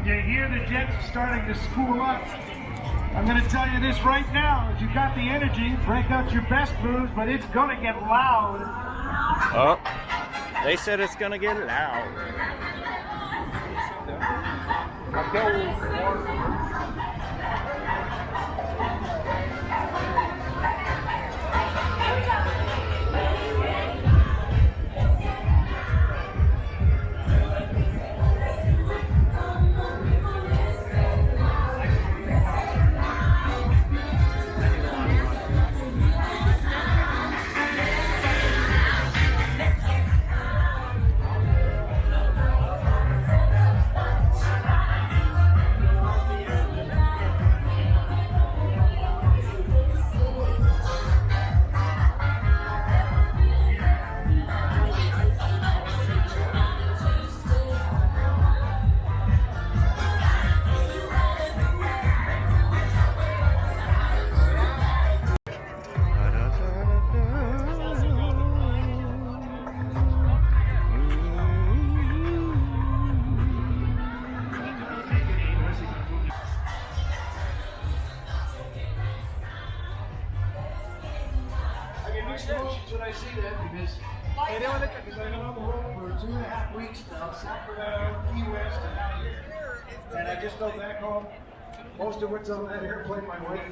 You hear the jets starting to spool up. I'm going to tell you this right now. If you got the energy, break out your best moves, but it's going to get loud. Oh, they said it's going to get loud. When I see that, because they don't because I've been on the road for 2.5 weeks now, Sacramento, Key West, and out here. And I just go back home. Most of what's on that airplane, my wife is